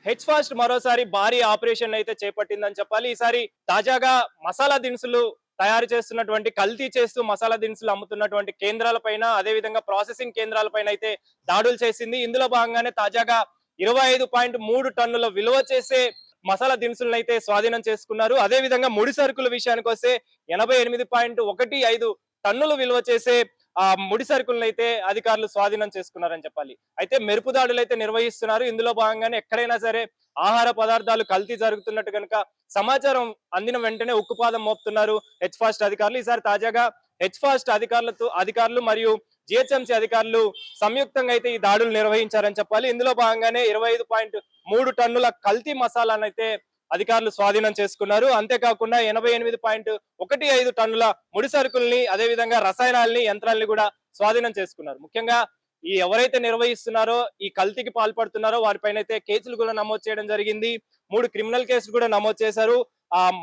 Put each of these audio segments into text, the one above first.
H fast మరోసారి భారీ operation అయితే చేపట్టిందని చెప్పాలి. ఈసారి తాజాగా మసాలా దినుసులు తయారు చేస్తున్నటువంటి కల్తీ చేస్తూ మసాలా దినుసులు అమ్ముతున్నటువంటి కేంద్రాలపైన అదేవిధంగా ప్రాసెసింగ్ కేంద్రాలపైన అయితే దాడులు చేసింది. ఇందులో భాగంగానే తాజాగా 25.3 టన్నుల విలువ చేసే మసాలా దినుసులను అయితే స్వాధీనం చేసుకున్నారు. అదేవిధంగా ముడి సరుకుల విషయానికి వస్తే 88.15 టన్నులు విలువ చేసే ముడి సరుకులను అయితే అధికారులు స్వాధీనం చేసుకున్నారని చెప్పాలి. అయితే మెరుపు దాడులు అయితే నిర్వహిస్తున్నారు. ఇందులో భాగంగానే ఎక్కడైనా సరే ఆహార పదార్థాలు కల్తీ జరుగుతున్నట్టు కనుక సమాచారం అందిన వెంటనే ఉక్కుపాదం మోపుతున్నారు హెచ్ ఫాస్ట్ అధికారులు. ఈసారి తాజాగా హెచ్ ఫాస్ట్ అధికారులు మరియు జిహెచ్ఎంసీ అధికారులు సంయుక్తంగా అయితే ఈ దాడులు నిర్వహించారని చెప్పాలి. ఇందులో భాగంగానే 25.3 టన్నుల కల్తీ మసాలాను అయితే అధికారులు స్వాధీనం చేసుకున్నారు. అంతేకాకుండా 88.15 టన్నుల ముడి సరుకుల్ని అదేవిధంగా రసాయనాల్ని యంత్రాల్ని కూడా స్వాధీనం చేసుకున్నారు. ముఖ్యంగా ఈ ఎవరైతే నిర్వహిస్తున్నారో ఈ కల్తీకి పాల్పడుతున్నారో వారిపైన అయితే కేసులు కూడా నమోదు చేయడం జరిగింది. 3 క్రిమినల్ కేసులు కూడా నమోదు చేశారు.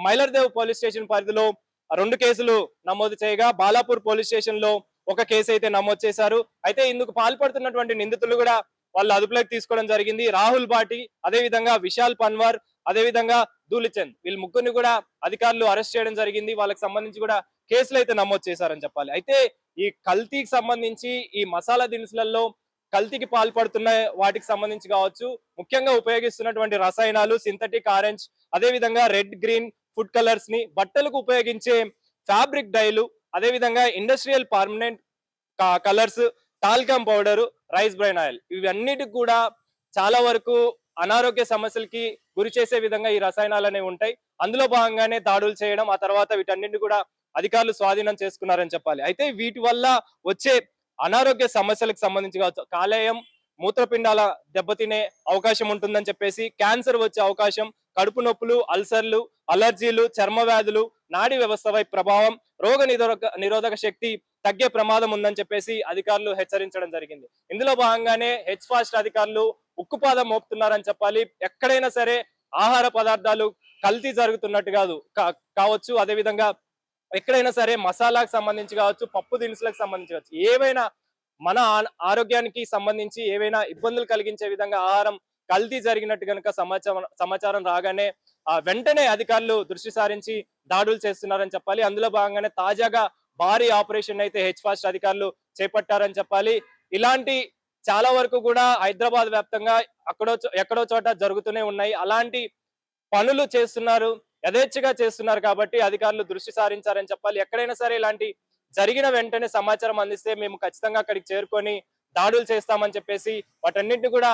మైలర్దేవ్ పోలీస్ స్టేషన్ పరిధిలో 2 కేసులు నమోదు చేయగా బాలాపూర్ పోలీస్ స్టేషన్ లో ఒక కేసు అయితే నమోదు చేశారు. అయితే ఇందుకు పాల్పడుతున్నటువంటి నిందితులు కూడా వాళ్ళు అదుపులోకి తీసుకోవడం జరిగింది. రాహుల్ భాటి, అదేవిధంగా విశాల్ పన్వార్, అదేవిధంగా ధూళిచంద్, వీళ్ళు ముగ్గురిని కూడా అధికారులు అరెస్ట్ చేయడం జరిగింది. వాళ్ళకి సంబంధించి కూడా కేసులు అయితే నమోదు చేశారని చెప్పాలి. అయితే ఈ కల్తీకి సంబంధించి ఈ మసాలా దినుసులలో కల్తీకి పాల్పడుతున్న వాటికి సంబంధించి కావచ్చు, ముఖ్యంగా ఉపయోగిస్తున్నటువంటి రసాయనాలు సింథటిక్ ఆరెంజ్, అదేవిధంగా రెడ్ గ్రీన్ ఫుడ్ కలర్స్ ని, బట్టలకు ఉపయోగించే ఫ్యాబ్రిక్ డైలు, అదేవిధంగా industrial permanent colours, talcum powder, rice bran oil, ఇవన్నిటికి కూడా చాలా వరకు అనారోగ్య సమస్యలకి గురి చేసే విధంగా ఈ రసాయనాలు అనేవి ఉంటాయి. అందులో భాగంగానే దాడులు చేయడం, ఆ తర్వాత వీటన్నిటిని కూడా అధికారులు స్వాధీనం చేసుకున్నారని చెప్పాలి. అయితే వీటి వల్ల వచ్చే అనారోగ్య సమస్యలకు సంబంధించి కావచ్చు, కాలేయం మూత్రపిండాల దెబ్బతినే అవకాశం ఉంటుందని చెప్పేసి, క్యాన్సర్ వచ్చే అవకాశం, కడుపు నొప్పులు, అల్సర్లు, అలర్జీలు, చర్మ వ్యాధులు, నాడీ వ్యవస్థపై ప్రభావం, రోగ నిరోధక శక్తి తగ్గే ప్రమాదం ఉందని చెప్పేసి అధికారులు హెచ్చరించడం జరిగింది. ఇందులో భాగంగానే హెచ్ ఫాస్ట్ అధికారులు ఉక్కుపాదం మోపుతున్నారని చెప్పాలి. ఎక్కడైనా సరే ఆహార పదార్థాలు కల్తీ జరుగుతున్నట్టు కావచ్చు, అదేవిధంగా ఎక్కడైనా సరే మసాలాకు సంబంధించి కావచ్చు, పప్పు దినుసులకు సంబంధించి కావచ్చు, ఏవైనా మన ఆరోగ్యానికి సంబంధించి ఏవైనా ఇబ్బందులు కలిగించే విధంగా ఆహారం కల్తీ జరిగినట్టు కనుక సమాచారం రాగానే వెంటనే అధికారులు దృష్టి సారించి దాడులు చేస్తున్నారని చెప్పాలి. అందులో భాగంగానే తాజాగా భారీ ఆపరేషన్ అయితే హెచ్ ఫాస్ట్ అధికారులు చేపట్టారని చెప్పాలి. ఇలాంటి చాలా వరకు కూడా హైదరాబాద్ వ్యాప్తంగా ఎక్కడో చోట జరుగుతూనే ఉన్నాయి. అలాంటి పనులు చేస్తున్నారు, యథేచ్ఛగా చేస్తున్నారు కాబట్టి అధికారులు దృష్టి సారించారని చెప్పాలి. ఎక్కడైనా సరే ఇలాంటి జరిగిన వెంటనే సమాచారం అందిస్తే మేము ఖచ్చితంగా అక్కడికి చేరుకొని దాడులు చేస్తామని చెప్పేసి, వాటన్నింటినీ కూడా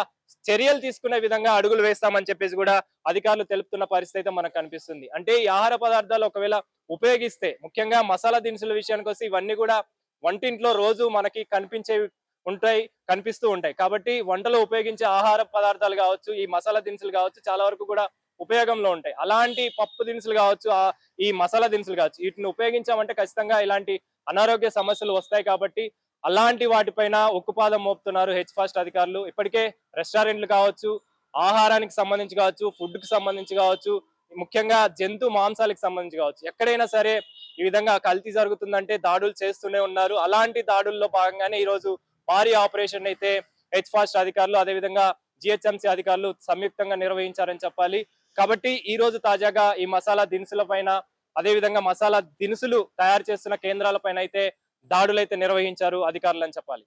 చర్యలు తీసుకునే విధంగా అడుగులు వేస్తామని చెప్పేసి కూడా అధికారులు తెలుపుతున్న పరిస్థితి అయితే మనకు కనిపిస్తుంది. అంటే ఈ ఆహార పదార్థాలు ఒకవేళ ఉపయోగిస్తే, ముఖ్యంగా మసాలా దినుసుల విషయానికి వస్తే ఇవన్నీ కూడా వంటింట్లో రోజు మనకి కనిపిస్తూ ఉంటాయి. కాబట్టి వంటలో ఉపయోగించే ఆహార పదార్థాలు కావచ్చు, ఈ మసాలా దినుసులు కావచ్చు, చాలా వరకు కూడా ఉపయోగంలో ఉంటాయి. అలాంటి పప్పు దినుసులు కావచ్చు, ఈ మసాలా దినుసులు కావచ్చు, వీటిని ఉపయోగించామంటే ఖచ్చితంగా ఇలాంటి అనారోగ్య సమస్యలు వస్తాయి. కాబట్టి అలాంటి వాటిపైన ఉక్కుపాదం మోపుతున్నారు హెచ్ ఫాస్ట్ అధికారులు. ఇప్పటికే రెస్టారెంట్లు కావచ్చు, ఆహారానికి సంబంధించి కావచ్చు, ఫుడ్ కి సంబంధించి కావచ్చు, ముఖ్యంగా జంతు మాంసాలకు సంబంధించి కావచ్చు, ఎక్కడైనా సరే ఈ విధంగా కల్తీ జరుగుతుందంటే దాడులు చేస్తూనే ఉన్నారు. అలాంటి దాడుల్లో భాగంగానే ఈ రోజు భారీ ఆపరేషన్ అయితే హెచ్ ఫాస్ట్ అధికారులు అదేవిధంగా జిహెచ్ఎంసీ అధికారులు సంయుక్తంగా నిర్వహించారని చెప్పాలి. కాబట్టి ఈ రోజు తాజాగా ఈ మసాలా దినుసుల పైన, అదేవిధంగా మసాలా దినుసులు తయారు చేస్తున్న కేంద్రాల పైన అయితే దాడులు అయితే నిర్వహించారు అధికారులు అని చెప్పాలి.